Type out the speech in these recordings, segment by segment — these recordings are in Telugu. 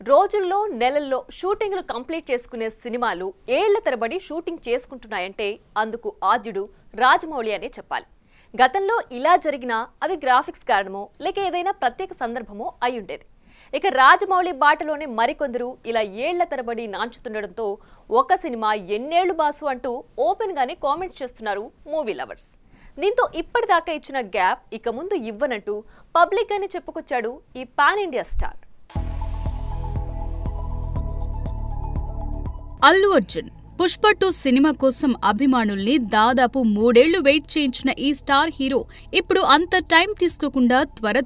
రోజుల్లో నెలల్లో షూటింగ్లు కంప్లీట్ చేసుకునే సినిమాలు ఏళ్ల తరబడి షూటింగ్ చేసుకుంటున్నాయంటే అందుకు ఆద్యుడు రాజమౌళి అనే చెప్పాలి. గతంలో ఇలా జరిగినా అవి గ్రాఫిక్స్ కారణమో లేక ఏదైనా ప్రత్యేక సందర్భమో అయి ఉండేది. ఇక రాజమౌళి బాటలోనే మరికొందరు ఇలా ఏళ్ల తరబడి నాంచుతుండడంతో ఒక సినిమా ఎన్నేళ్లు బాసు అంటూ ఓపెన్ గానే కామెంట్ చేస్తున్నారు మూవీ లవర్స్. దీంతో ఇప్పటిదాకా ఇచ్చిన గ్యాప్ ఇక ముందు ఇవ్వనంటూ పబ్లిక్ గానే చెప్పుకొచ్చాడు ఈ pan India star. Allu Arjun Pushpa 2 cinema కోసం అభిమానుల్ని దాదాపు 3 ఏళ్లు వెయిట్ చేయించిన ఈ స్టార్ హీరో ఇప్పుడు అంత టైం తీసుకోకుండా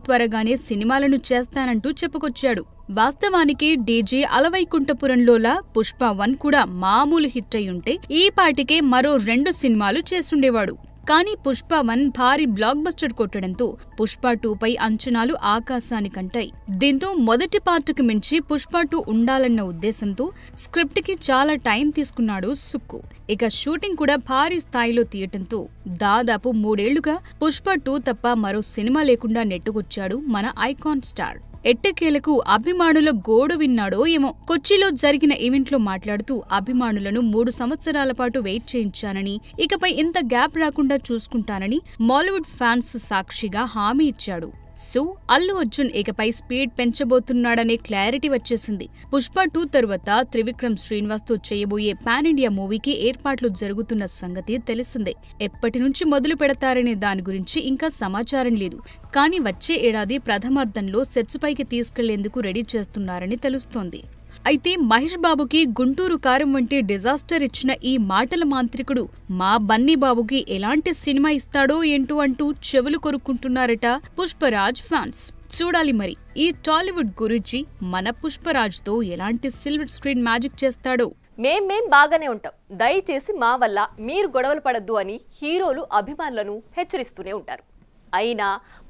త్వరగానే సినిమాలను చేస్తానంటూ చెప్పుకొచ్చాడు. వాస్తవానికి డీజే అలవైకుంఠపురంలోలా పుష్ప 1 కూడా మామూలు హిట్ అయ్యుంటే ఈ పాటికే మరో 2 సినిమాలు చేసుండేవాడు. కానీ పుష్ప 1 భారీ బ్లాక్ బస్టర్ కొట్టడంతో పుష్ప 2 పై అంచనాలు ఆకాశానికంటాయి. దీంతో మొదటి పార్టుకి మించి పుష్ప 2 ఉండాలన్న ఉద్దేశంతో స్క్రిప్ట్ కి చాలా టైం తీసుకున్నాడు సుక్కు. ఇక షూటింగ్ కూడా భారీ స్థాయిలో తీయటంతో దాదాపు 3 ఏళ్లుగా పుష్ప 2 తప్ప మరో సినిమా లేకుండా నెట్టుకొచ్చాడు మన ఐకాన్ స్టార్. ఎట్టకేలకు అభిమానుల గోడు విన్నాడో ఏమో. కొచ్చిలో జరిగిన ఈవెంట్లో మాట్లాడుతూ అభిమానులను 3 సంవత్సరాల పాటు వెయిట్ చేయించానని, ఇకపై ఇంత గ్యాప్ రాకుండా చూసుకుంటానని మాలీవుడ్ ఫ్యాన్స్ సాక్షిగా హామీ ఇచ్చాడు. సో అల్లు అర్జున్ ఇకపై స్పీడ్ పెంచబోతున్నాడనే క్లారిటీ వచ్చేసింది. పుష్ప 2 తరువాత త్రివిక్రమ్ శ్రీనివాస్ తో చేయబోయే పాన్ ఇండియా మూవీకి ఏర్పాట్లు జరుగుతున్న సంగతి తెలిసిందే. ఎప్పటి నుంచి మొదలు పెడతారనే దాని గురించి ఇంకా సమాచారం లేదు. కానీ వచ్చే ఏడాది ప్రథమార్థంలో సెట్స్ పైకి తీసుకెళ్లేందుకు రెడీ చేస్తున్నారని తెలుస్తోంది. అయితే మహేష్ బాబుకి గుంటూరు కారం వంటి డిజాస్టర్ ఇచ్చిన ఈ మాటల మాంత్రికుడు మా బన్నీ బాబుకి ఎలాంటి సినిమా ఇస్తాడో ఏంటో అంటూ చెవులు కొరుక్కుంటున్నారట పుష్పరాజ్ ఫ్యాన్స్. చూడాలి మరి ఈ టాలీవుడ్ గురూజీ మన పుష్పరాజ్తో ఎలాంటి సిల్వర్ స్క్రీన్ మ్యాజిక్ చేస్తాడో. మేం బాగానే ఉంటాం, దయచేసి మా వల్ల మీరు గొడవలు పడద్దు అని హీరోలు అభిమానులను హెచ్చరిస్తూనే ఉంటారు. అయినా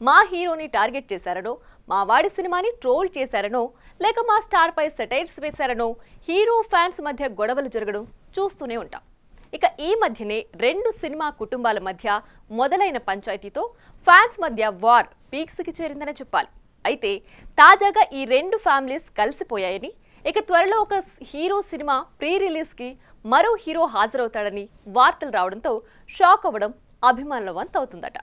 మా హీరోని టార్గెట్ చేశారనో, మా వాడి సినిమాని ట్రోల్ చేశారనో, లేక మా స్టార్ పై సెటైర్స్ వేశారనో హీరో ఫ్యాన్స్ మధ్య గొడవలు జరగడం చూస్తూనే ఉంటాం. ఇక ఈ మధ్యనే 2 సినిమా కుటుంబాల మధ్య మొదలైన పంచాయతీతో ఫ్యాన్స్ మధ్య వార్ పీక్స్కి చేరిందనే చెప్పాలి. అయితే తాజాగా ఈ 2 ఫ్యామిలీస్ కలిసిపోయాయని, ఇక త్వరలో ఒక హీరో సినిమా ప్రీ రిలీజ్కి మరో హీరో హాజరవుతాడని వార్తలు రావడంతో షాక్ అవ్వడం అభిమానుల వంతు అవుతుందట.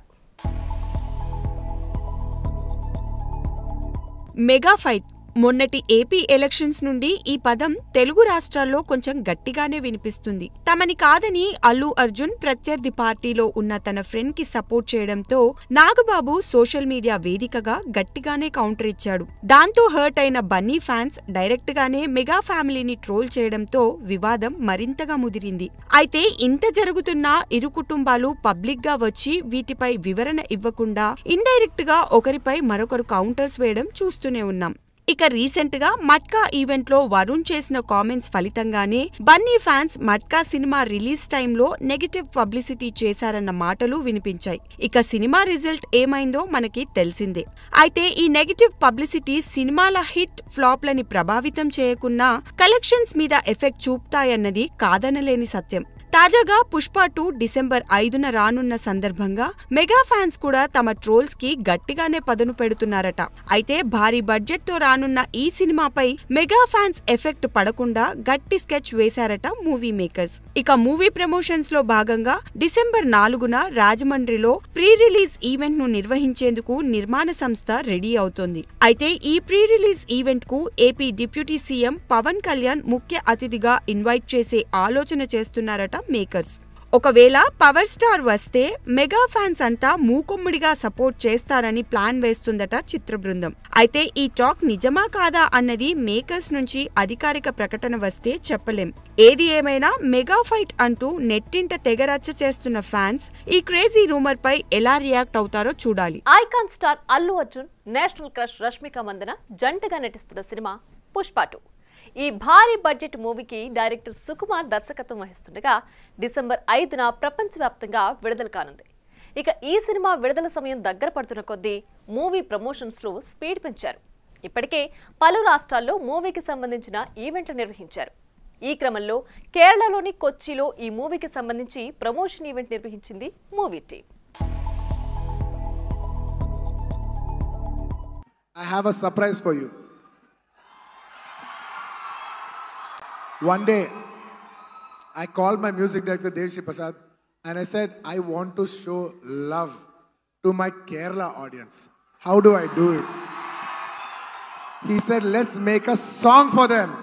Mega fight. మొన్నటి ఏపీ ఎలక్షన్స్ నుండి ఈ పదం తెలుగు రాష్ట్రాల్లో కొంచెం గట్టిగానే వినిపిస్తుంది. తమని కాదని అల్లు అర్జున్ ప్రత్యర్థి పార్టీలో ఉన్న తన ఫ్రెండ్ కి సపోర్ట్ చేయడంతో నాగబాబు సోషల్ మీడియా వేదికగా గట్టిగానే కౌంటర్ ఇచ్చాడు. దాంతో హర్ట్ అయిన బన్నీ ఫ్యాన్స్ డైరెక్ట్ గానే మెగా ఫ్యామిలీని ట్రోల్ చేయడంతో వివాదం మరింతగా ముదిరింది. అయితే ఇంత జరుగుతున్నా ఇరు కుటుంబాలు పబ్లిక్ గా వచ్చి వీటిపై వివరణ ఇవ్వకుండా ఇండైరెక్ట్ గా ఒకరిపై మరొకరు కౌంటర్స్ వేయడం చూస్తూనే ఉన్నాం. ఇక రీసెంట్ గా మట్కా ఈవెంట్ లో వరుణ్ చేసిన కామెంట్స్ ఫలితంగానే Bunny fans Matka cinema release టైంలో నెగటివ్ పబ్లిసిటీ చేశారన్న మాటలు వినిపించాయి. ఇక సినిమా రిజల్ట్ ఏమైందో మనకి తెలిసిందే. అయితే ఈ నెగటివ్ పబ్లిసిటీ సినిమాల హిట్ ఫ్లాప్లని ప్రభావితం చేయకున్నా కలెక్షన్స్ మీద ఎఫెక్ట్ చూపుతాయన్నది కాదనలేని సత్యం. తాజాగా పుష్ప 2 డిసెంబర్ 5న రానున్న సందర్భంగా మెగా ఫ్యాన్స్ కూడా తమ ట్రోల్స్ కి గట్టిగానే పదును పెడుతున్నారట. అయితే భారీ బడ్జెట్ తో రానున్న ఈ సినిమాపై మెగా ఫ్యాన్స్ ఎఫెక్ట్ పడకుండా గట్టి స్కెచ్ వేశారట మూవీ మేకర్స్. ఇక మూవీ ప్రమోషన్స్ లో భాగంగా డిసెంబర్ 4న రాజమండ్రిలో ప్రీ రిలీజ్ ఈవెంట్ ను నిర్వహించేందుకు నిర్మాణ సంస్థ రెడీ అవుతోంది. అయితే ఈ ప్రీ రిలీజ్ ఈవెంట్ కు AP deputy CM Pawan Kalyan ముఖ్య అతిథిగా ఇన్వైట్ చేసే ఆలోచన చేస్తున్నారట మేకర్స్. ఒకవేళ పవర్ స్టార్ వస్తే మెగా ఫ్యాన్స్ అంతా మూకుమ్ముడిగా సపోర్ట్ చేస్తారని ప్లాన్ వేస్తుందట చిత్ర బృందం. అయితే ఈ టాక్ నిజమా కాదా అన్నది మేకర్స్ నుంచి అధికారిక ప్రకటన వస్తే చెప్పలేం. ఏది ఏమైనా మెగా ఫైట్ అంటూ నెట్టింట తెగరచ్చ చేస్తున్న ఫ్యాన్స్ ఈ క్రేజీ రూమర్ పై ఎలా రియాక్ట్ అవుతారో చూడాలి. Icon star Allu Arjun, national crush Rashmika Mandanna జంటగా నటిస్తున్న సినిమా పుష్ప 2. ఈ భారీ బడ్జెట్ మూవీకి డైరెక్టర్ సుకుమార్ దర్శకత్వం వహిస్తుండగా డిసెంబర్ 5న ప్రపంచవ్యాప్తంగా విడుదల కానుంది. ఇక ఈ సినిమా విడుదల సమయం దగ్గర పడుతున్న కొద్దీ మూవీ ప్రమోషన్స్ లో స్పీడ్ పెంచారు. ఇప్పటికే పలు రాష్ట్రాల్లో మూవీకి సంబంధించిన ఈవెంట్లు నిర్వహించారు. ఈ క్రమంలో కేరళలోని కొచ్చిలో ఈ మూవీకి సంబంధించి ప్రమోషన్ ఈవెంట్ నిర్వహించింది movie team. I have a surprise for you. One day, I called my music director Devshri Prasad and I said, I want to show love to my Kerala audience. How do I do it? He said, let's make a song for them.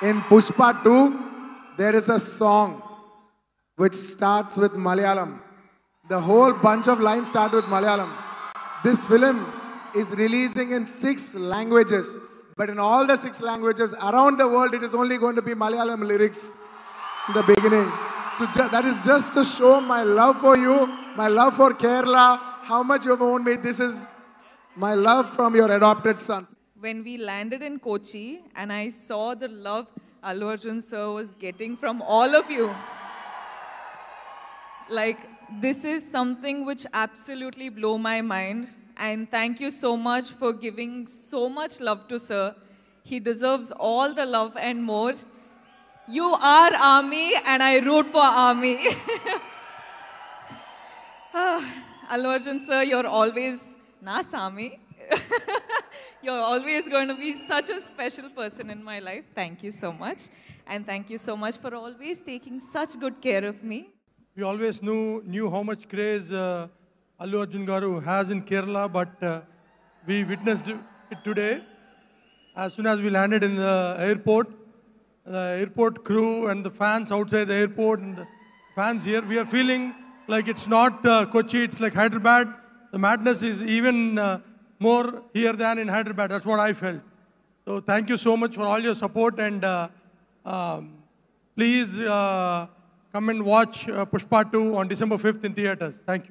In Pushpa 2, there is a song which starts with Malayalam. The whole bunch of lines start with Malayalam. This film is releasing in 6 languages. But in all the 6 languages around the world, it is only going to be Malayalam lyrics in the beginning. That is just to show my love for you, my love for Kerala, how much you have owned me. This is my love from your adopted son. When we landed in Kochi and I saw the love Allu Arjun sir was getting from all of you, like, this is something which absolutely blew my mind. And thank you so much for giving so much love to sir. He deserves all the love and more. You are army and I root for army. Allu Arjun sir, you're always Nasami. You're always going to be such a special person in my life. Thank you so much. And thank you so much for always taking such good care of me. We always knew how much craze Allu Arjun Garu has in Kerala, but we witnessed it today. As soon as we landed in the airport crew and the fans outside the airport and the fans here, we are feeling like it's not Kochi, it's like Hyderabad. The madness is even more here than in Hyderabad. That's what I felt. So thank you so much for all your support, and please come and watch Pushpa 2 on December 5th in theaters. Thank you.